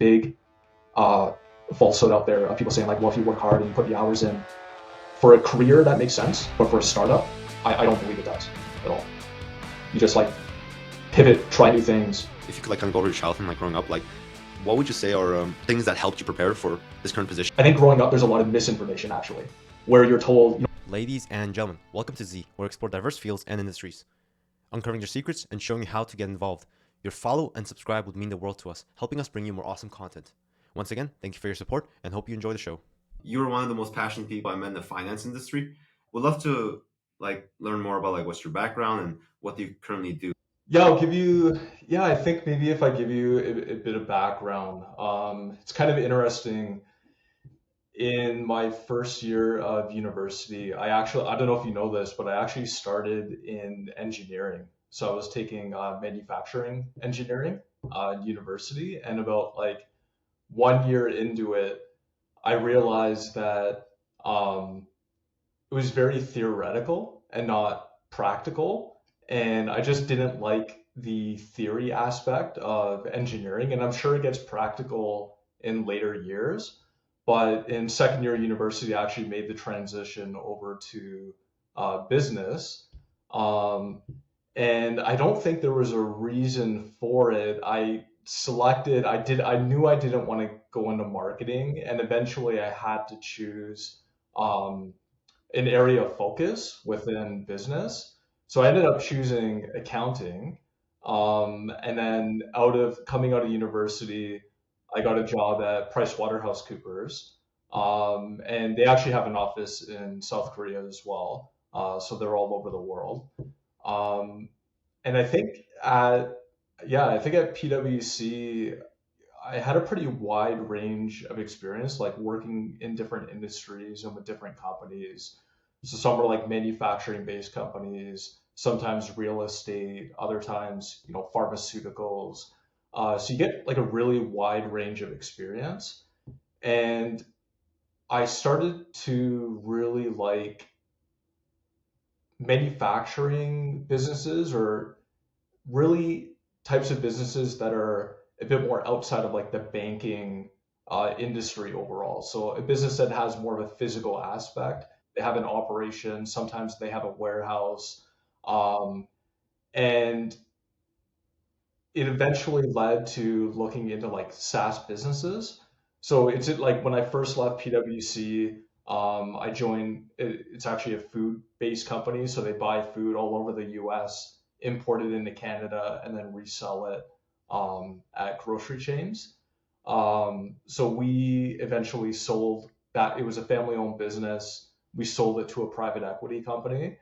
big uh, falsehood out there of people saying like, well, if you work hard and you put the hours in for a career, that makes sense, but for a startup, I don't believe it does at all. You just like pivot, try new things. If you could like kind of go over your childhood and like growing up, like what would you say are things that helped you prepare for this current position? I think growing up, there's a lot of misinformation actually, where you're told, Ladies and gentlemen, welcome to Z, where we explore diverse fields and industries, uncovering your secrets and showing you how to get involved. Your follow and subscribe would mean the world to us, helping us bring you more awesome content. Once again, thank you for your support and hope you enjoy the show. You are one of the most passionate people I met in the finance industry. Would love to like learn more about like what's your background and what do you currently do. yeah, I'll give you, yeah, I think maybe if I give you a bit of background, it's kind of interesting. In my first year of university, I don't know if you know this, but I actually started in engineering. So I was taking manufacturing engineering in university, and about like 1 year into it, I realized that um, it was very theoretical and not practical. And I just didn't like the theory aspect of engineering. And I'm sure it gets practical in later years. But in second year university, I actually made the transition over to business. Um, and I don't think there was a reason for it. I knew I didn't want to go into marketing, and eventually I had to choose um, an area of focus within business. So I ended up choosing accounting. And then coming out of university, I got a job at PricewaterhouseCoopers. And they actually have an office in South Korea as well. So they're all over the world. Um, and I think at PwC, I had a pretty wide range of experience, like working in different industries and with different companies. So some were like manufacturing based companies, sometimes real estate, other times, pharmaceuticals. So you get like a really wide range of experience. And I started to really like manufacturing businesses, or really types of businesses that are a bit more outside of like the banking industry overall. So a business that has more of a physical aspect, they have an operation, sometimes they have a warehouse, um, and it eventually led to looking into like SaaS businesses. So like when I first left PwC, I joined. It's actually a food-based company, so they buy food all over the U.S., import it into Canada, and then resell it at grocery chains. So we eventually sold that. It was a family-owned business. We sold it to a private equity company.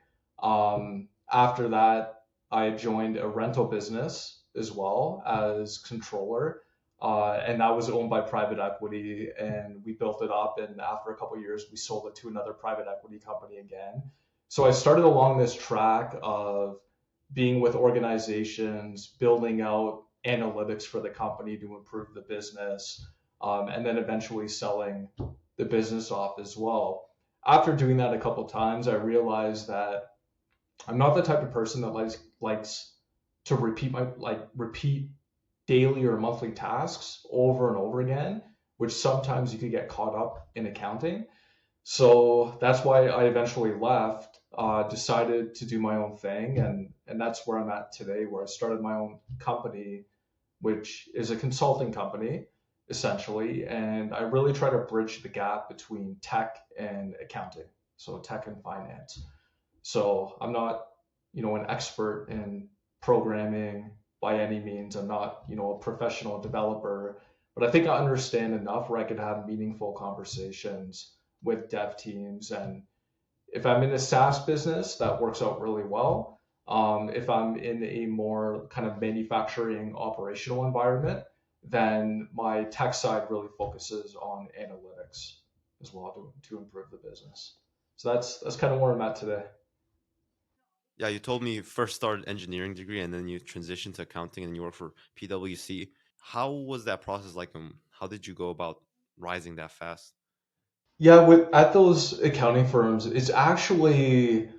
After that, I joined a rental business as well as controller. And that was owned by private equity, and we built it up. And after a couple of years, we sold it to another private equity company again. So I started along this track of being with organizations, building out analytics for the company to improve the business, and then eventually selling the business off as well. After doing that a couple of times, I realized that I'm not the type of person that likes to repeat daily or monthly tasks over and over again, which sometimes you could get caught up in accounting. So that's why I eventually left, decided to do my own thing, and that's where I'm at today, where I started my own company, which is a consulting company essentially, and I really try to bridge the gap between tech and accounting, so tech and finance. So I'm not, an expert in programming by any means. I'm not, a professional developer, but I think I understand enough where I could have meaningful conversations with dev teams. And if I'm in a SaaS business, that works out really well. If I'm in a more kind of manufacturing operational environment, then my tech side really focuses on analytics as well to improve the business. So that's kind of where I'm at today. Yeah, you told me you first started engineering degree and then you transitioned to accounting and you work for PwC. How was that process like? How did you go about rising that fast? Yeah, with at those accounting firms, it's actually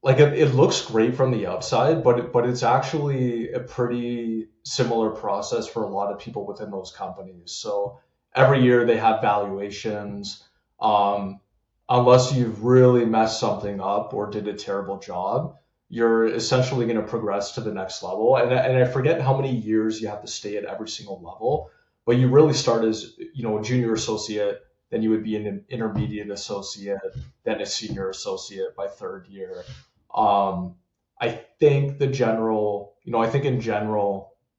like it looks great from the outside, but it's actually a pretty similar process for a lot of people within those companies. So every year they have valuations. Um, Unless you've really messed something up or did a terrible job, you're essentially going to progress to the next level. And I forget how many years you have to stay at every single level, but you really start as, a junior associate, then you would be an intermediate associate, then a senior associate by third year. Um, I think in general,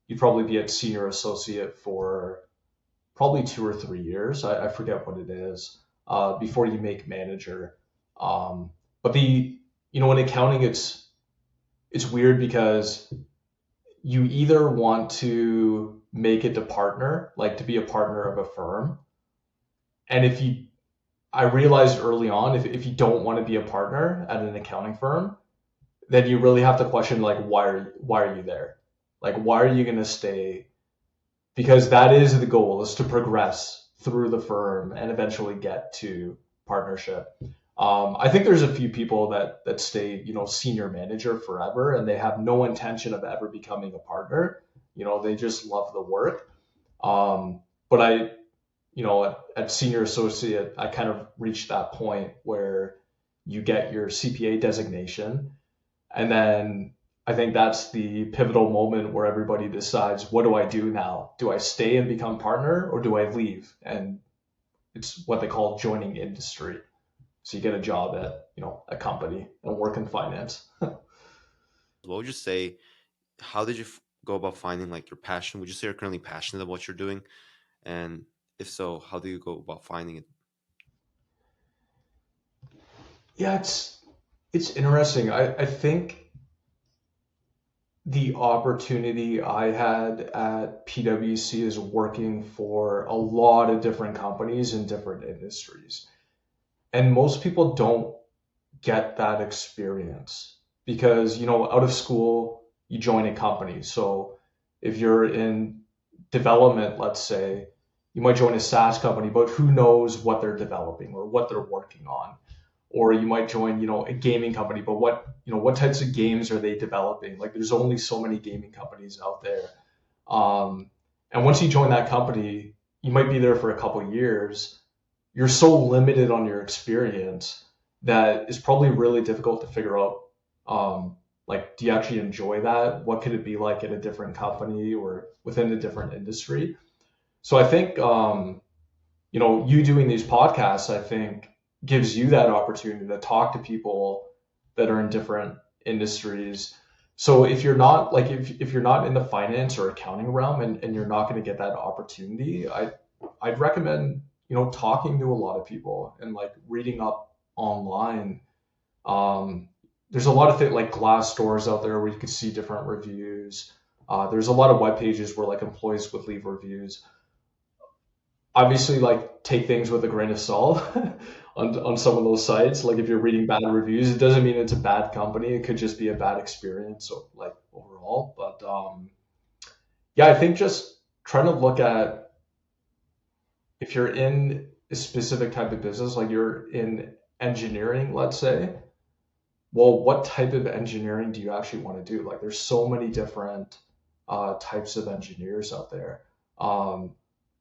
you'd probably be at senior associate for probably 2 or 3 years. I forget what it is, before you make manager. But in accounting, it's weird because you either want to make it to partner, like to be a partner of a firm. And I realized early on, if you don't want to be a partner at an accounting firm, then you really have to question, like, why are you there? Like, why are you going to stay? Because that is the goal, is to progress through the firm and eventually get to partnership. I think there's a few people that stay, senior manager forever, and they have no intention of ever becoming a partner. They just love the work. But at senior associate, I kind of reached that point where you get your CPA designation, and then I think that's the pivotal moment where everybody decides, what do I do now? Do I stay and become partner, or do I leave? And it's what they call joining industry. So you get a job at, a company and work in finance. What would you say? How did you go about finding like your passion? Would you say you're currently passionate about what you're doing? And if so, how do you go about finding it? Yeah, it's interesting. I think the opportunity I had at PwC is working for a lot of different companies in different industries. And most people don't get that experience because, out of school, you join a company. So if you're in development, let's say, you might join a SaaS company, but who knows what they're developing or what they're working on. Or you might join, a gaming company, but what types of games are they developing? Like, there's only so many gaming companies out there. And once you join that company, you might be there for a couple of years. You're so limited on your experience that it's probably really difficult to figure out, like, do you actually enjoy that? What could it be like in a different company or within a different industry? So I think, you doing these podcasts, I think, gives you that opportunity to talk to people that are in different industries. So if you're not like if you're not in the finance or accounting realm, and you're not going to get that opportunity, I'd recommend, talking to a lot of people and like reading up online. There's a lot of things like glass stores out there where you can see different reviews. There's a lot of web pages where like employees would leave reviews. Obviously, like, take things with a grain of salt on some of those sites. Like, if you're reading bad reviews, it doesn't mean it's a bad company. It could just be a bad experience, so, like, overall. But yeah, I think just trying to look at, if you're in a specific type of business, like you're in engineering, let's say, well, what type of engineering do you actually want to do? Like, there's so many different types of engineers out there. Um,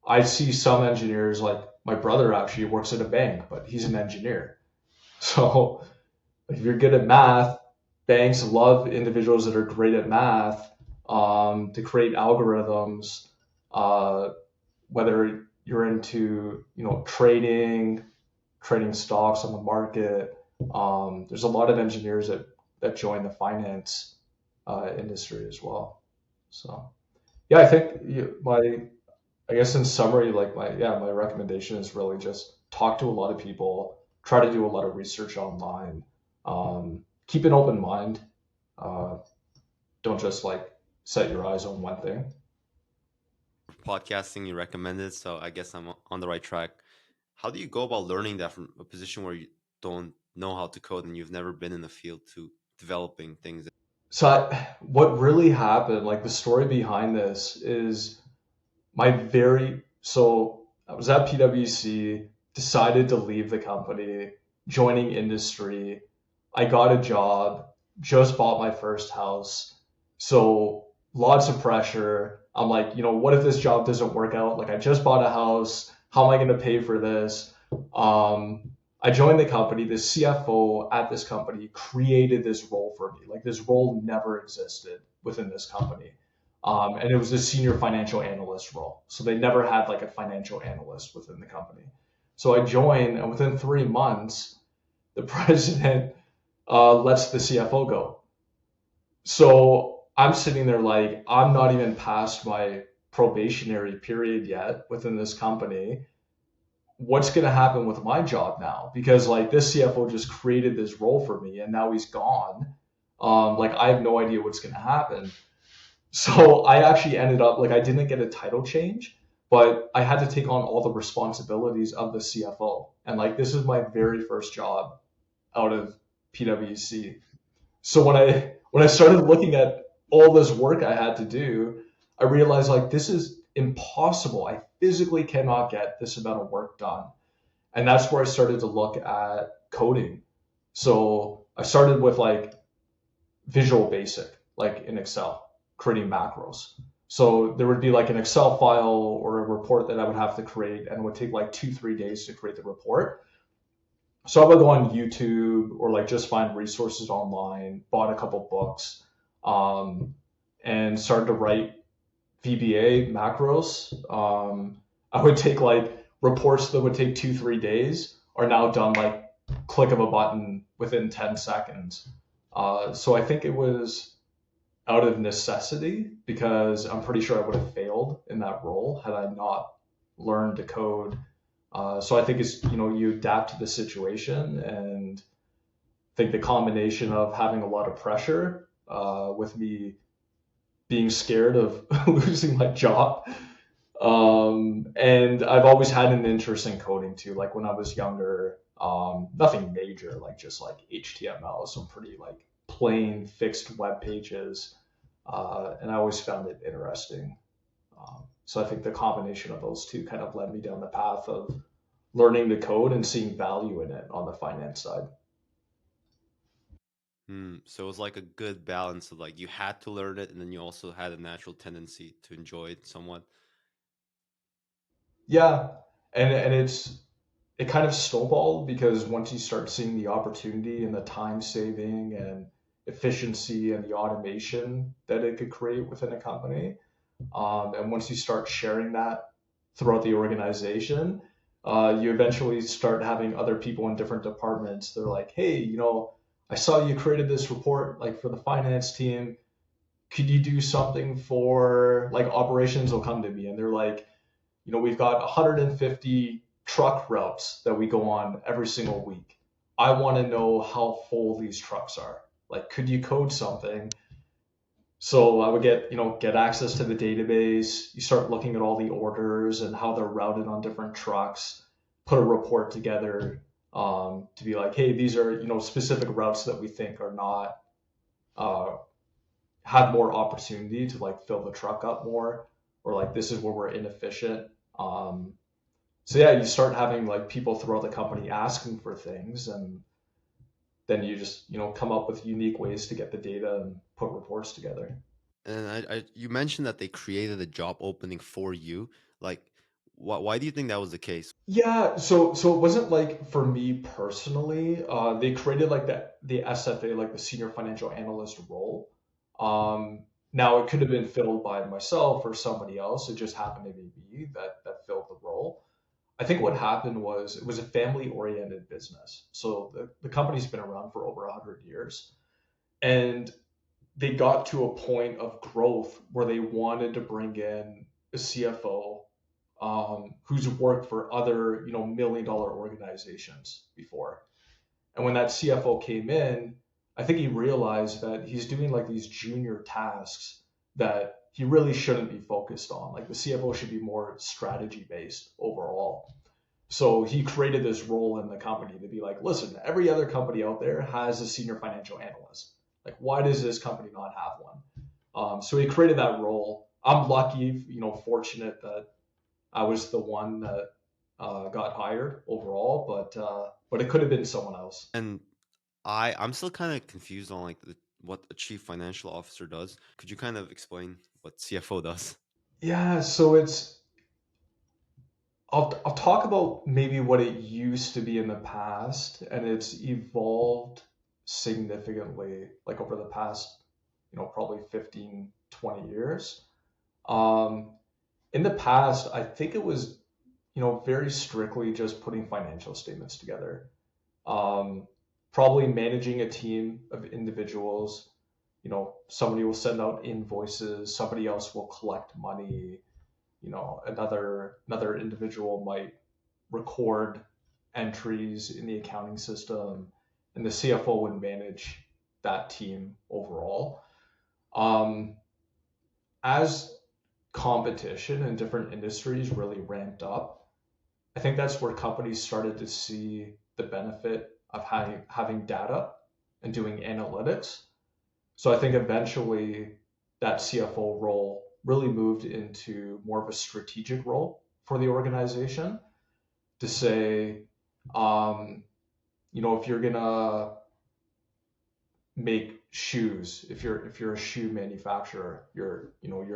I see some engineers, like my brother actually works at a bank, but he's an engineer. So if you're good at math, banks love individuals that are great at math, to create algorithms, uh, whether you're into, trading stocks on the market. There's a lot of engineers that join the finance industry as well. So yeah, I think I guess in summary, like my recommendation is really just talk to a lot of people, try to do a lot of research online, keep an open mind. Uh, don't just like set your eyes on one thing. Podcasting, you recommended, so I guess I'm on the right track. How do you go about learning that from a position where you don't know how to code and you've never been in the field to developing things? So what really happened, like the story behind this is so I was at PwC, decided to leave the company, joining industry. I got a job. just bought my first house. So lots of pressure. I'm like, what if this job doesn't work out? Like I just bought a house. How am I going to pay for this? I joined the company. The CFO at this company created this role for me. Like this role never existed within this company. And it was a senior financial analyst role. So they never had like a financial analyst within the company. So I joined, and within 3 months, the president lets the CFO go. So I'm sitting there like, I'm not even past my probationary period yet within this company. What's going to happen with my job now? Because like this CFO just created this role for me and now he's gone. Like I have no idea what's going to happen. So I actually ended up like I didn't get a title change, but I had to take on all the responsibilities of the CFO. And like this is my very first job out of PwC. So when I started looking at all this work I had to do, I realized like this is impossible. I physically cannot get this amount of work done. And that's where I started to look at coding. So I started with like Visual Basic, like in Excel, creating macros. So there would be like an Excel file or a report that I would have to create, and it would take like 2, 3 days to create the report. So I would go on YouTube or like just find resources online, bought a couple books, um, and started to write VBA macros. I would take like reports that would take 2, 3 days are now done like click of a button within 10 seconds. So I think it was out of necessity because I'm pretty sure I would have failed in that role had I not learned to code. So I think it's, you adapt to the situation, and I think the combination of having a lot of pressure with me being scared of losing my job. And I've always had an interest in coding too. Like when I was younger, nothing major, like just like HTML, some pretty like plain fixed web pages. And I always found it interesting. So I think the combination of those two kind of led me down the path of learning the code and seeing value in it on the finance side. So it was like a good balance of like you had to learn it, and then you also had a natural tendency to enjoy it somewhat. Yeah, and it kind of snowballed because once you start seeing the opportunity and the time saving and efficiency and the automation that it could create within a company, and once you start sharing that throughout the organization, you eventually start having other people in different departments. They're like, hey, I saw you created this report like for the finance team. Could you do something for like operations? Will come to me and they're like, we've got 150 truck routes that we go on every single week. I want to know how full these trucks are. Like, could you code something? So I would get access to the database. You start looking at all the orders and how they're routed on different trucks. Put a report together to be like, hey, these are specific routes that we think are not uh, have more opportunity to like fill the truck up more, or like this is where we're inefficient. So yeah, you start having like people throughout the company asking for things, and then you just come up with unique ways to get the data and put reports together. And you mentioned that they created a job opening for you. Like, why do you think that was the case? Yeah, so it wasn't like for me personally. They created like the SFA, like the senior financial analyst role. Now it could have been filled by myself or somebody else. It just happened to be me that filled the role. I think what happened was it was a family oriented business. So the company's been around for over 100 years. And they got to a point of growth where they wanted to bring in a CFO who's worked for other, $1 million organizations before. And when that CFO came in, I think he realized that he's doing like these junior tasks that he really shouldn't be focused on. Like the CFO should be more strategy based overall. So he created this role in the company to be like, listen, every other company out there has a senior financial analyst. Like, why does this company not have one? So he created that role. I'm lucky, fortunate that I was the one that got hired overall, but it could have been someone else. And I'm still kind of confused on like what a chief financial officer does. Could you kind of explain what CFO does? Yeah, so I'll talk about maybe what it used to be in the past, and it's evolved significantly like over the past, probably 15, 20 years. Um, in the past, I think it was, very strictly just putting financial statements together. Um, Probably managing a team of individuals. Somebody will send out invoices, somebody else will collect money, another individual might record entries in the accounting system, and the CFO would manage that team overall. Um, as competition in different industries really ramped up, I think that's where companies started to see the benefit of having data and doing analytics. So I think eventually that CFO role really moved into more of a strategic role for the organization to say, um, if you're gonna make shoes, if you're a shoe manufacturer, you're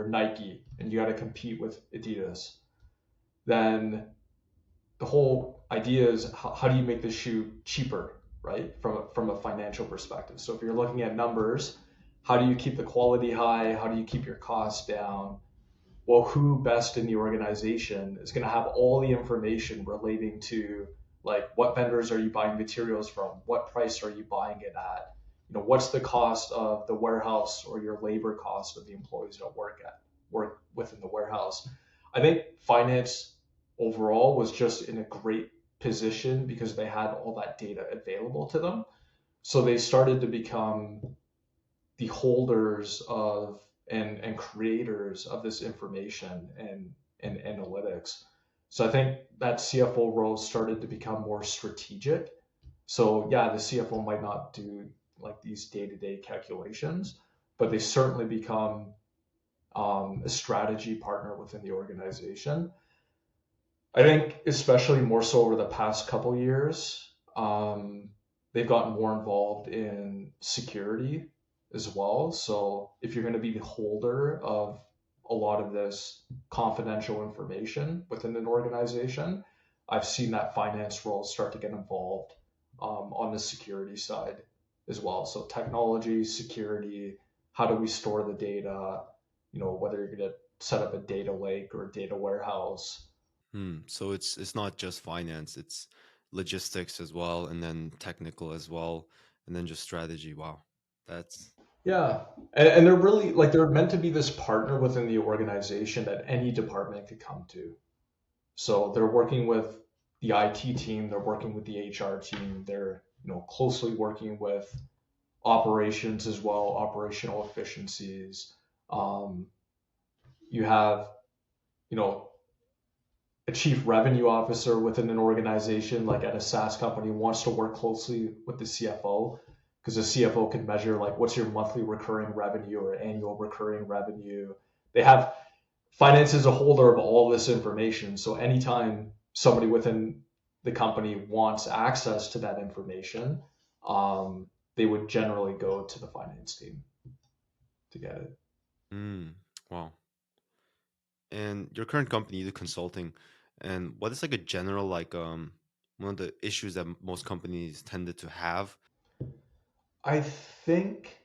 Nike and you got to compete with Adidas, then the whole idea is how do you make the shoe cheaper, right? From a financial perspective. So if you're looking at numbers, how do you keep the quality high? How do you keep your costs down? Well, who best in the organization is going to have all the information relating to like what vendors are you buying materials from? What price are you buying it at? What's the cost of the warehouse or your labor cost of the employees that work within the warehouse? I think finance overall was just in a great position because they had all that data available to them. So they started to become the holders of and creators of this information and analytics. So I think that CFO role started to become more strategic. So yeah, the CFO might not do like these day-to-day calculations, but they certainly become a strategy partner within the organization. I think especially more so over the past couple years, they've gotten more involved in security as well. So if you're going to be the holder of a lot of this confidential information within an organization, I've seen that finance role start to get involved on the security side as well. So technology, security, how do we store the data? Whether you're going to set up a data lake or a data warehouse. So it's not just finance, it's logistics as well, and then technical as well, and then just strategy. Wow. That's Yeah. And they're really like they're meant to be this partner within the organization that any department could come to. So they're working with the IT team, they're working with the HR team, they're, closely working with operations as well, operational efficiencies. Um, you have, you know, a chief revenue officer within an organization, like at a SaaS company, wants to work closely with the CFO because the CFO can measure like what's your monthly recurring revenue or annual recurring revenue. They have finance is a holder of all this information. So anytime somebody within the company wants access to that information, they would generally go to the finance team to get it. mm, wow. And your current company, you do consulting, and what is like a general like one of the issues that most companies tended to have? I think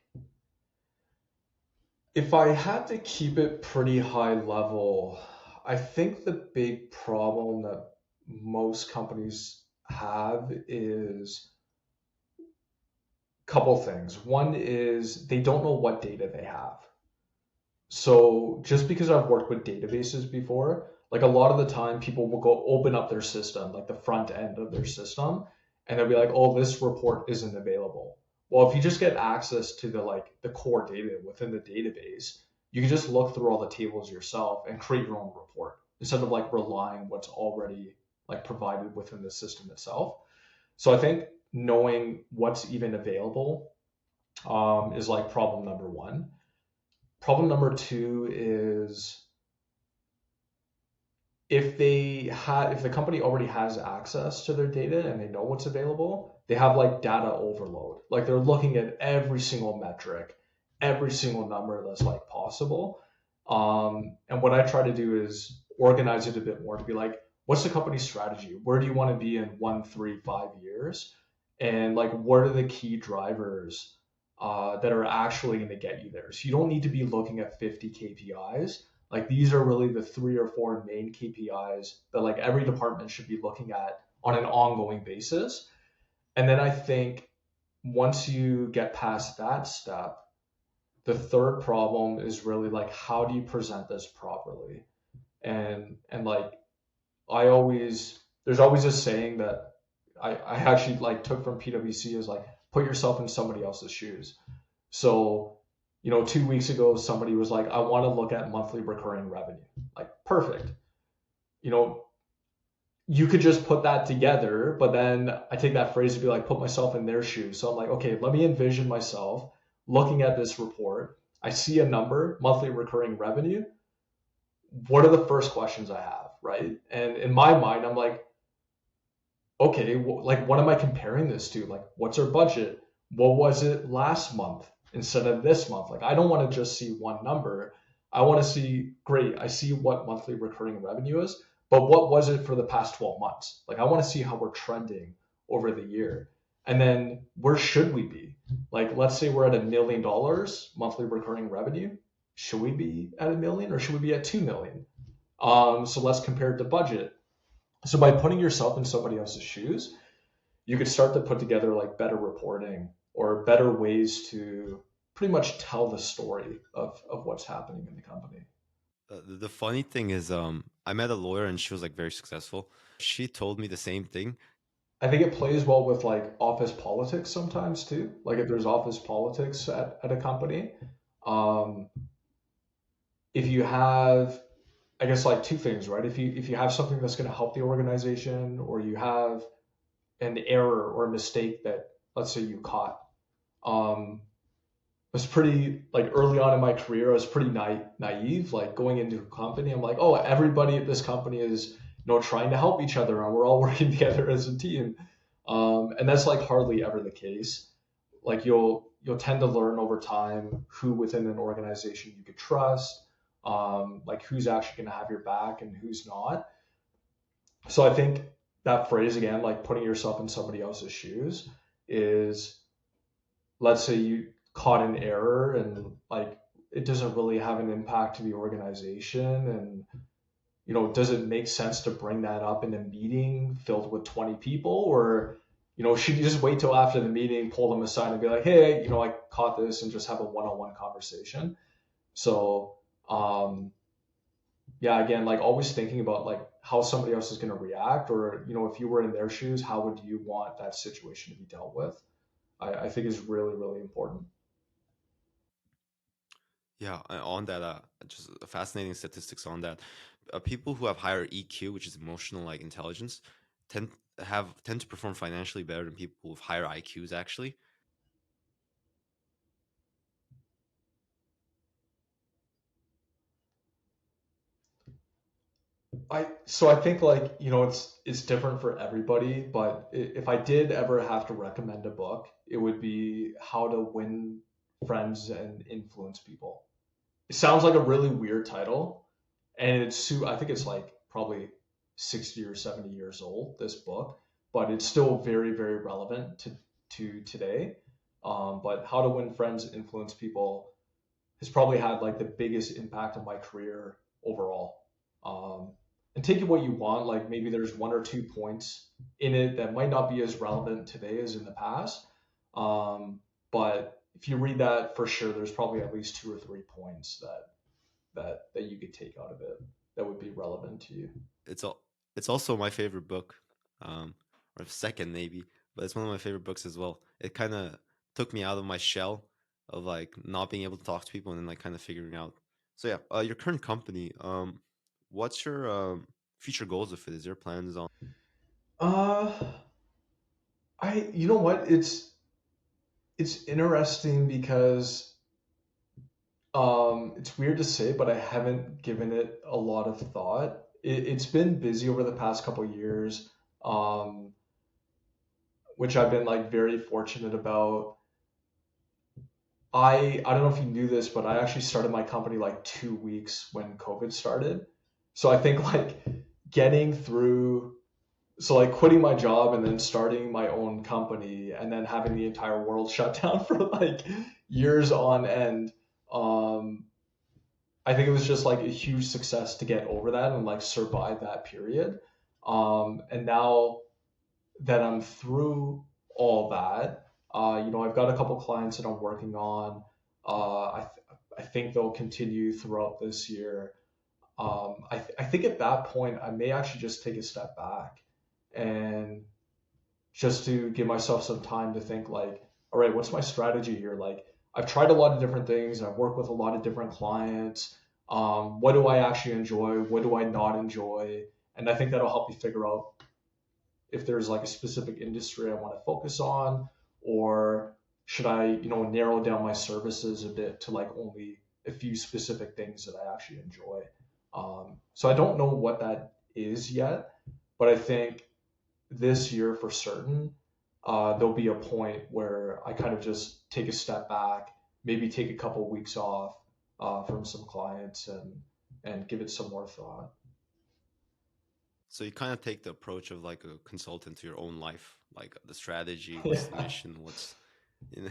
if I had to keep it pretty high level, I think the big problem that most companies have is a couple things. One is they don't know what data they have. So just because I've worked with databases before, like a lot of the time people will go open up their system, like the front end of their system, and they'll be like, "Oh, this report isn't available." Well, if you just get access to the core data within the database, you can just look through all the tables yourself and create your own report instead of like relying what's already like provided within the system itself. So I think knowing what's even available is like problem number one. Problem number two is if the company already has access to their data and they know what's available, they have like data overload. Like they're looking at every single metric. every single number that's like possible. And what I try to do is organize it a bit more to be like, what's the company strategy? Where do you want to be in 1, 3, 5 years? And like, what are the key drivers that are actually going to get you there? So you don't need to be looking at 50 KPIs. Like these are really the 3 or 4 main KPIs that like every department should be looking at on an ongoing basis. And then I think once you get past that step, the third problem is really like how do you present this properly? And like I always there's always a saying that I actually like took from PwC is like put yourself in somebody else's shoes. So, 2 weeks ago somebody was like, I want to look at monthly recurring revenue. Like perfect. You know, you could just put that together, but then I take that phrase to be like, put myself in their shoes. So I'm like, okay, let me envision myself looking at this report. I see a number, monthly recurring revenue. What are the first questions I have, right? And in my mind, I'm like, okay, like what am I comparing this to? Like, what's our budget? What was it last month instead of this month? Like, I don't want to just see one number. I want to see, great, I see what monthly recurring revenue is, but what was it for the past 12 months? Like, I want to see how we're trending over the year. And then where should we be? Like, let's say we're at $1 million monthly recurring revenue. Should we be at 1 million or should we be at 2 million? So let's compare it to budget. So by putting yourself in somebody else's shoes, you could start to put together like better reporting or better ways to pretty much tell the story of what's happening in the company. The funny thing is, I met a lawyer and she was like very successful. She told me the same thing. I think it plays well with like office politics sometimes too. Like if there's office politics at a company, um, if you have, I guess like two things, right? If you have something that's going to help the organization, or you have an error or a mistake that let's say you caught, um, was pretty like early on in my career, I was pretty naive. Like going into a company, I'm like, oh, everybody at this company is trying to help each other, and we're all working together as a team. And that's like hardly ever the case. Like you'll tend to learn over time who within an organization you could trust, like who's actually going to have your back and who's not. So I think that phrase again, like putting yourself in somebody else's shoes, is let's say you caught an error and like it doesn't really have an impact to the organization, and does it make sense to bring that up in a meeting filled with 20 people, or should you just wait till after the meeting, pull them aside and be like, hey, I caught this, and just have a one-on-one conversation? So yeah, again, like always thinking about like how somebody else is going to react, or if you were in their shoes, how would you want that situation to be dealt with? I think is really, really important. Yeah, on that, just fascinating statistics on that. People who have higher EQ, which is emotional like intelligence, tend tend to perform financially better than people with higher IQs. Actually, I think like it's different for everybody, but if I did ever have to recommend a book, it would be How to Win Friends and Influence People. It sounds like a really weird title, and I think it's like probably 60 or 70 years old, this book, but it's still very, very relevant to today. But How to Win Friends, Influence People has probably had like the biggest impact on my career overall. Um, and take it what you want. Like maybe there's 1 or 2 points in it that might not be as relevant today as in the past. But if you read that, for sure, there's probably at least 2 or 3 points that you could take out of it that would be relevant to you. it's all it's also my favorite book, um, or second maybe, but it's one of my favorite books as well. It kind of took me out of my shell of like not being able to talk to people and then like kind of figuring out. So yeah, your current company, what's your future goals with it? Is there plans on? Uh, you know what? It's interesting because it's weird to say, but I haven't given it a lot of thought. It's been busy over the past couple years, um, which I've been like very fortunate about. I don't know if you knew this, but I actually started my company like 2 weeks when COVID started. So I think like getting through, so like quitting my job and then starting my own company and then having the entire world shut down for like years on end. Um, I think it was just like a huge success to get over that and like survive that period. And now that I'm through all that, I've got a couple clients that I'm working on. I think they'll continue throughout this year. I think at that point, I may actually just take a step back and just to give myself some time to think like, all right, what's my strategy here? Like, I've tried a lot of different things. I've worked with a lot of different clients. What do I actually enjoy? What do I not enjoy? And I think that'll help me figure out if there's like a specific industry I want to focus on, or should I, narrow down my services a bit to like only a few specific things that I actually enjoy. So I don't know what that is yet, but I think this year for certain, there'll be a point where I kind of just take a step back, maybe take a couple weeks off from some clients and give it some more thought. So you kind of take the approach of like a consultant to your own life, like the strategy, what's the Yeah. mission, what's you know.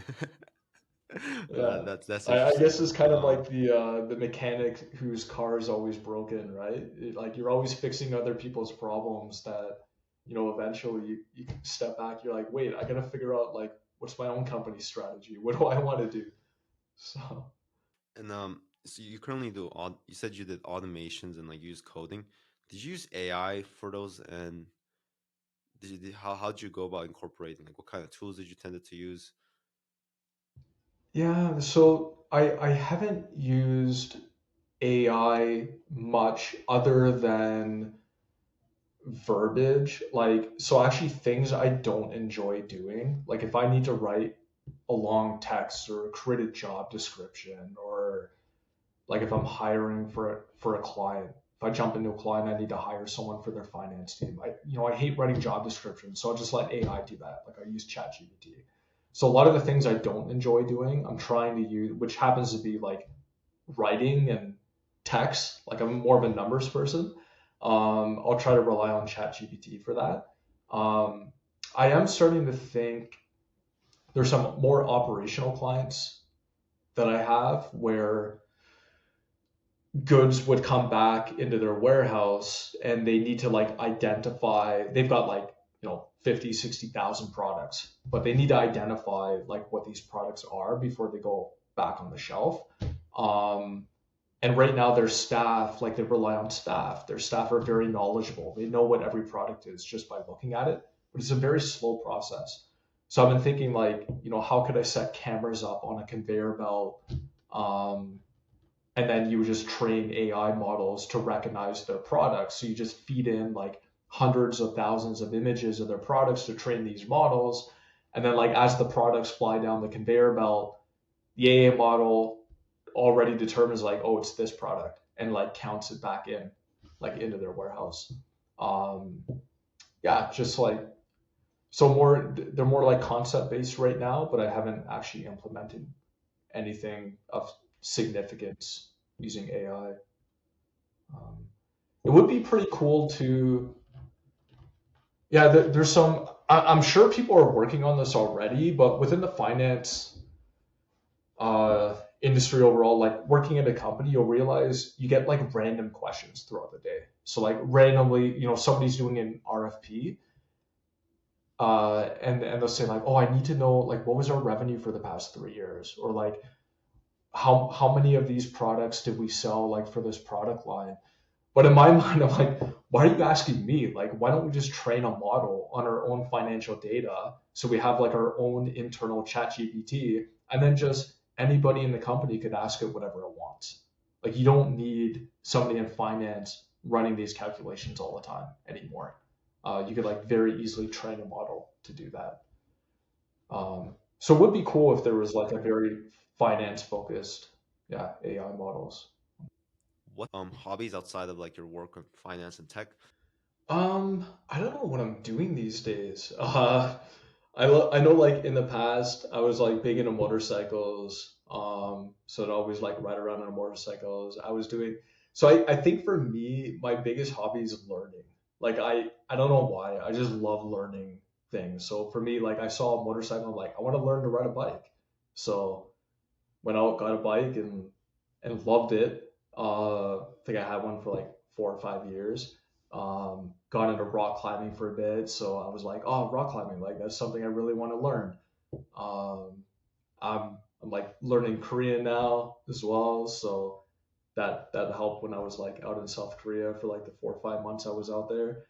Yeah, That's I interesting. guess it's kind of like the mechanic whose car is always broken, right? Like you're always fixing other people's problems that, eventually you can step back. You're like, wait, I gotta figure out like what's my own company strategy? What do I want to do? So And so you currently do you said you did automations and like use coding. Did you use AI for those? And how'd you go about incorporating? Like what kind of tools did you tend to use? yeah, so I haven't used AI much other than verbiage. Like, so actually things I don't enjoy doing, like if I need to write a long text or create a job description, or like if I'm hiring for a client, if I jump into a client, I need to hire someone for their finance team. I hate writing job descriptions, so I'll just let AI do that. Like I use ChatGPT. So a lot of the things I don't enjoy doing, I'm trying to use, which happens to be like writing and text. Like I'm more of a numbers person. I'll try to rely on ChatGPT for that. Um, I am starting to think there's some more operational clients that I have where goods would come back into their warehouse and they need to like identify, they've got like 50, 60,000 products, but they need to identify like what these products are before they go back on the shelf. um, and right now their staff, like they rely on staff, their staff are very knowledgeable, they know what every product is just by looking at it, but it's a very slow process. So I've been thinking like, how could I set cameras up on a conveyor belt, um, and then you would just train AI models to recognize their products. So you just feed in like hundreds of thousands of images of their products to train these models. And then like as the products fly down the conveyor belt, the AI model already determines like, oh, it's this product and like counts it back in, like into their warehouse. Um, yeah, just like, so they're more like concept based right now, but I haven't actually implemented anything of significance using AI. Um, it would be pretty cool to, yeah, there's some, I'm sure people are working on this already, but within the finance industry overall, like working in a company, you'll realize you get like random questions throughout the day. So like randomly, somebody's doing an RFP, and they'll say like, oh, I need to know like what was our revenue for the past 3 years, or like how many of these products did we sell like for this product line. But in my mind, I'm like, why are you asking me? Like, why don't we just train a model on our own financial data so we have like our own internal chat GPT, and then just anybody in the company could ask it whatever it wants. Like, you don't need somebody in finance running these calculations all the time anymore. You could like very easily train a model to do that. So it would be cool if there was like a very finance focused, yeah, AI models. What hobbies outside of like your work on finance and tech? I don't know what I'm doing these days. I know like in the past I was like big into motorcycles. So I'd always like ride around on motorcycles. I was doing so I think for me, my biggest hobby is learning. Like I don't know why. I just love learning things. So for me, like I saw a motorcycle, I'm like, I want to learn to ride a bike. So went out, got a bike and loved it. I think I had one for like 4 or 5 years. Got into rock climbing for a bit, so I was like, oh, rock climbing, like that's something I really want to learn. Um, I'm like learning Korean now as well, so that helped when I was like out in South Korea for like the 4 or 5 months I was out there.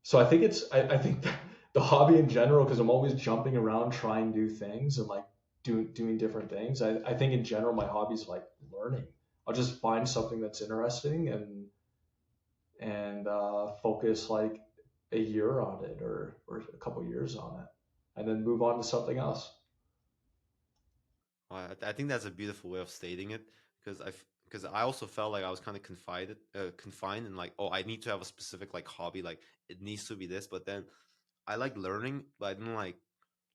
So I think I think the hobby in general, because I'm always jumping around trying new things and like doing different things. I think in general my hobby is like learning. I'll just find something that's interesting and focus like a year on it or a couple years on it, and then move on to something else. I think that's a beautiful way of stating it because I also felt like I was kind of confined and like, oh, I need to have a specific like hobby, like it needs to be this. But then I like learning, but I didn't like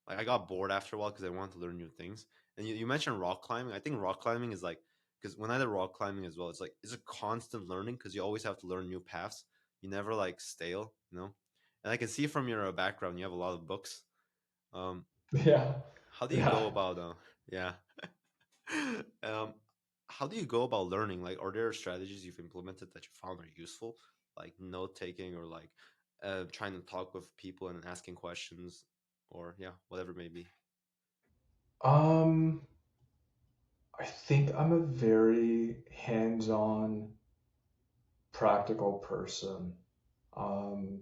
I got bored after a while because I wanted to learn new things. And you mentioned rock climbing. I think rock climbing is like because when I did rock climbing as well, it's like it's a constant learning because you always have to learn new paths. You never like stale, you know. And I can see from your background you have a lot of books. Um, Yeah, how do you yeah. go about yeah? um, how do you go about learning? Like, are there strategies you've implemented that you found are useful, like note taking or like trying to talk with people and asking questions, or yeah, whatever it may be. Um, I think I'm a very hands-on, practical person. Um,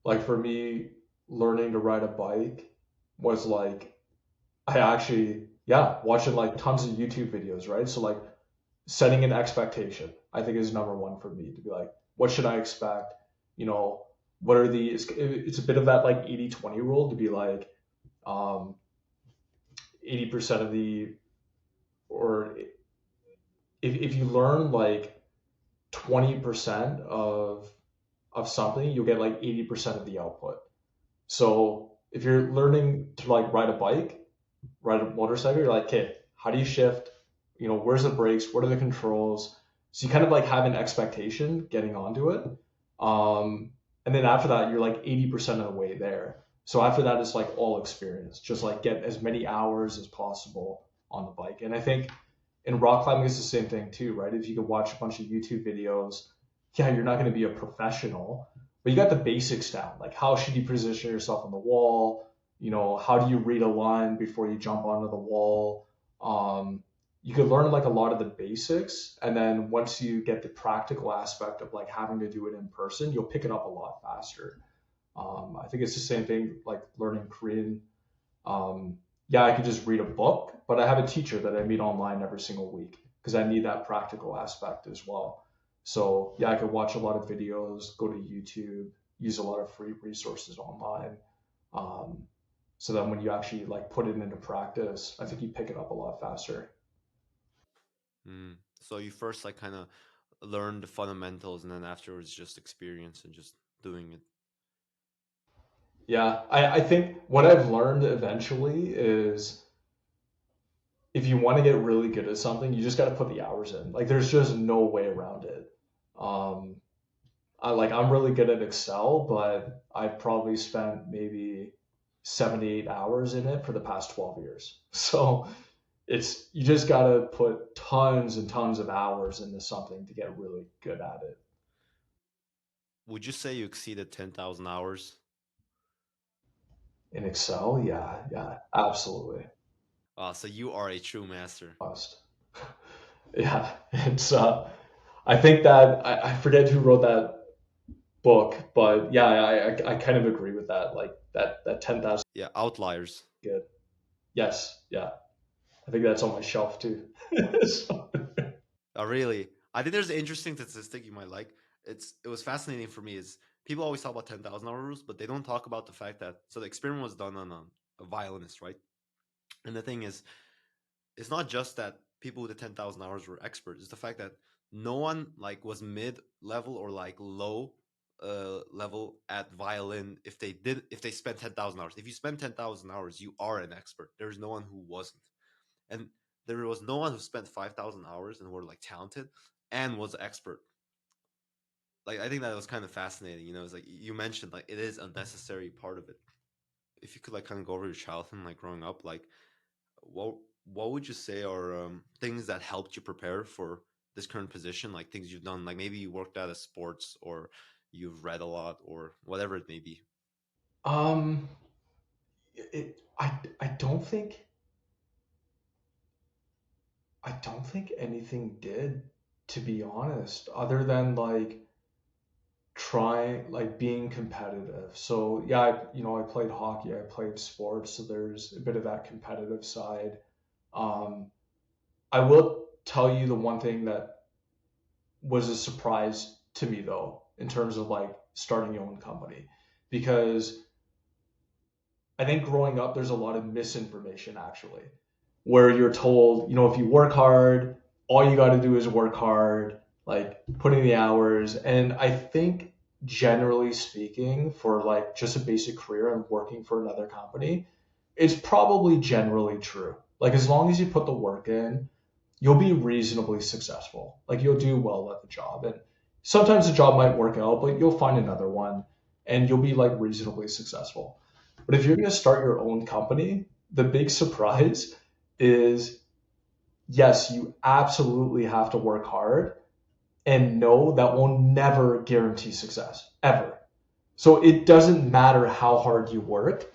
like for me, learning to ride a bike was like I actually, yeah, watching like tons of YouTube videos, right? So like setting an expectation, I think is number one for me to be like, what should I expect? You know, what are the, it's a bit of that like 80/20 rule to be like, um, 80% of the, or if you learn like 20% of something, you'll get like 80% of the output. So if you're learning to like ride a bike, ride a motorcycle, you're like, okay, how do you shift? You know, where's the brakes? What are the controls? So you kind of like have an expectation getting onto it. And then after that, you're like 80% of the way there. So after that, it's like all experience, just like get as many hours as possible on the bike. And I think in rock climbing, it's the same thing too, right? If you could watch a bunch of YouTube videos, yeah, you're not going to be a professional, but you got the basics down. Like how should you position yourself on the wall? You know, how do you read a line before you jump onto the wall? Um, you could learn like a lot of the basics, and then once you get the practical aspect of like having to do it in person, you'll pick it up a lot faster. I think it's the same thing like learning Korean. um, yeah, I could just read a book, but I have a teacher that I meet online every single week because I need that practical aspect as well. So yeah, I could watch a lot of videos, go to YouTube, use a lot of free resources online. Um, so then when you actually like put it into practice, I think you pick it up a lot faster. Mm. So you first like kind of learn the fundamentals, and then afterwards just experience and just doing it. Yeah, I think what I've learned eventually is if you want to get really good at something, you just got to put the hours in. Like there's just no way around it. Um, I'm really good at Excel, but I've probably spent maybe 7 to 8 hours in it for the past 12 years. So it's you just gotta put tons and tons of hours into something to get really good at it. Would you say you exceeded 10,000 hours? In Excel, yeah, yeah, absolutely So you are a true master. must. Yeah, it's I think that I forget who wrote that book, but yeah, I kind of agree with that. Like that 10,000 Yeah, outliers. good. Yes, yeah. I think that's on my shelf too. So, Really, I think there's an interesting statistic you might like. It was fascinating for me. Is people always talk about 10,000 hour rules, but they don't talk about the fact that so the experiment was done on a violinist, right? And the thing is, it's not just that people with the 10,000 hours were experts. It's the fact that no one like was mid level or like low level at violin if they spent 10,000 hours. If you spend 10,000 hours, you are an expert. There's no one who wasn't. And there was no one who spent 5,000 hours and were like talented and was expert. Like I think that was kind of fascinating. It's like you mentioned, like it is a necessary part of it. If you could like kind of go over your childhood and like growing up, like what what would you say are things that helped you prepare for this current position? Like things you've done, like maybe you worked out of sports or you've read a lot or whatever it may be. Um, I don't think anything did, to be honest, other than like trying like being competitive. So yeah, I played hockey, I played sports, so there's a bit of that competitive side. Um, I will tell you the one thing that was a surprise to me though, in terms of like starting your own company, because I think growing up there's a lot of misinformation actually, where you're told, if you work hard, all you got to do is work hard, like put in the hours. And I think generally speaking, for like just a basic career and working for another company, it's probably generally true. Like as long as you put the work in, you'll be reasonably successful. Like you'll do well at the job. And sometimes the job might work out, but you'll find another one and you'll be like reasonably successful. But if you're going to start your own company, the big surprise is yes, you absolutely have to work hard, and no, that will never guarantee success ever. So it doesn't matter how hard you work,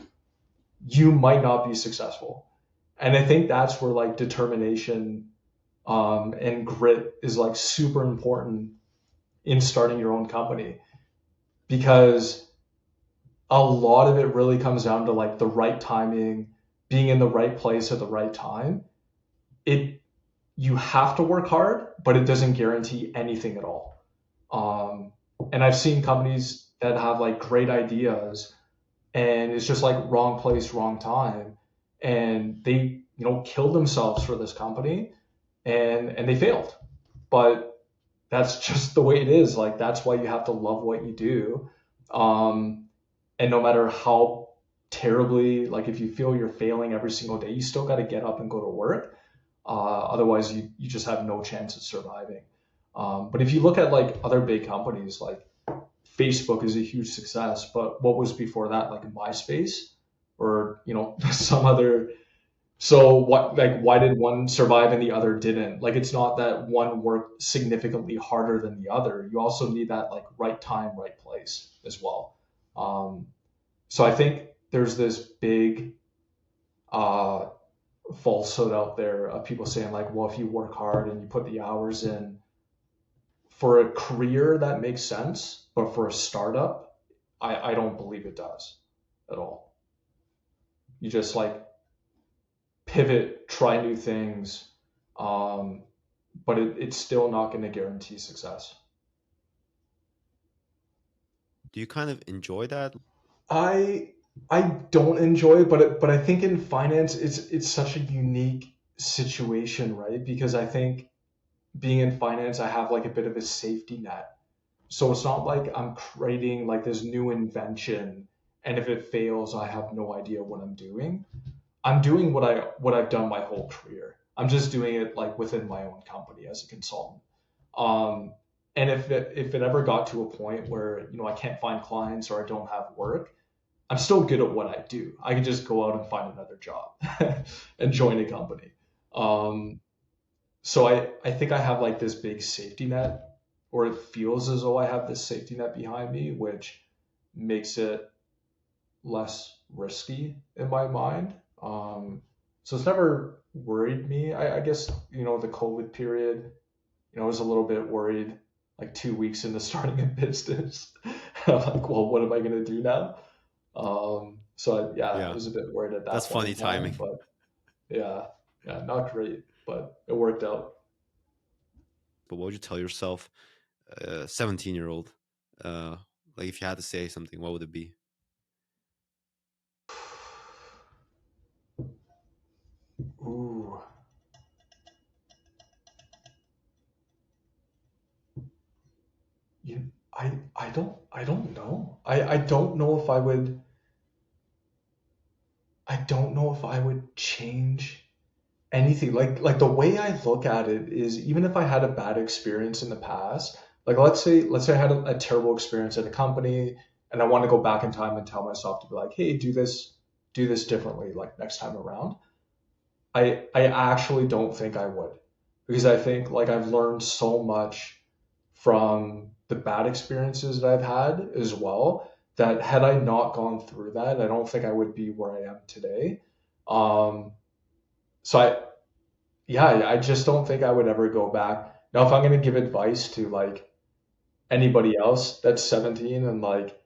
you might not be successful. And I think that's where like determination and grit is like super important in starting your own company, because a lot of it really comes down to like the right timing, being in the right place at the right time. It You have to work hard, but it doesn't guarantee anything at all. Um, and I've seen companies that have like great ideas, and it's just like wrong place, wrong time, and they killed themselves for this company, and they failed. But that's just the way it is. Like that's why you have to love what you do. Um, and no matter how terribly, like if you feel you're failing every single day, you still got to get up and go to work. Otherwise, you just have no chance of surviving. But if you look at like other big companies, like Facebook is a huge success, but what was before that, like MySpace or some other. So what, like, why did one survive and the other didn't? Like, it's not that one worked significantly harder than the other. You also need that like right time, right place as well. Um, so I think there's this big uh, falsehood out there of people saying like, well, if you work hard and you put the hours in for a career, that makes sense, but for a startup, I don't believe it does at all. You just like pivot, try new things, um, but it's still not going to guarantee success. Do you kind of enjoy that? I I don't enjoy it, but I think in finance it's such a unique situation, right? Because I think being in finance, I have like a bit of a safety net. So it's not like I'm creating like this new invention, and if it fails, I have no idea what I'm doing. I'm doing what I've done my whole career. I'm just doing it like within my own company as a consultant. Um, and if it ever got to a point where I can't find clients or I don't have work, I'm still good at what I do. I can just go out and find another job and join a company. Um, so I think I have like this big safety net, or it feels as though I have this safety net behind me, which makes it less risky in my mind. So it's never worried me. I guess, the COVID period, I was a little bit worried like 2 weeks into starting a business. Like, well, what am I going to do now? Yeah, I Yeah, was a bit worried at that's that point funny in timing. time, but yeah, yeah, not great, but it worked out. But what would you tell yourself, 17-year-old? Uh, like if you had to say something, what would it be? Ooh, I don't know. I don't know if I would change anything. Like the way I look at it is, even if I had a bad experience in the past, like let's say I had a terrible experience at a company, and I want to go back in time and tell myself to be like, hey, do this differently, like next time around. I actually don't think I would, because I think like I've learned so much from the bad experiences that I've had as well, that had I not gone through that, I don't think I would be where I am today. Um, so yeah, I just don't think I would ever go back. Now, if I'm gonna give advice to like anybody else that's 17, and like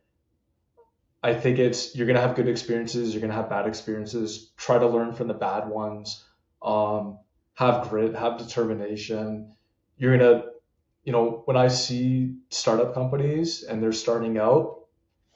I think it's, you're gonna have good experiences, you're gonna have bad experiences. Try to learn from the bad ones. Um, have grit, have determination. You're gonna, when I see startup companies and they're starting out,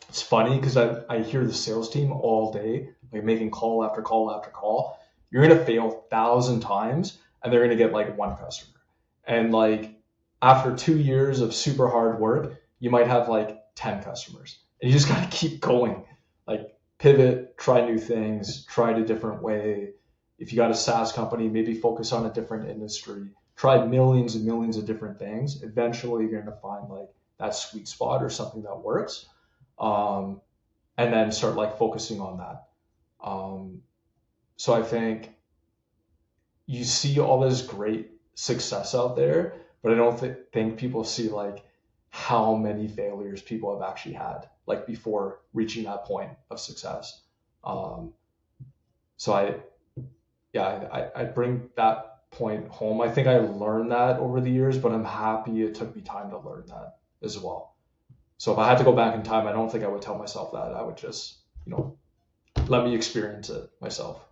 it's funny because I hear the sales team all day, like making call after call after call. You're gonna fail 1,000 times and they're gonna get like one customer. And like after 2 years of super hard work, you might have like 10 customers. And you just gotta keep going. Like pivot, try new things, try it a different way. If you got a SaaS company, maybe focus on a different industry. Try millions and millions of different things. Eventually you're gonna find like that sweet spot or something that works. Um, and then start like focusing on that. Um, so I think you see all this great success out there, but I don't think people see like how many failures people have actually had, like before reaching that point of success. Um, so I bring that point home. I think I learned that over the years, but I'm happy it took me time to learn that as well. So if I had to go back in time, I don't think I would tell myself that. I would just, let me experience it myself.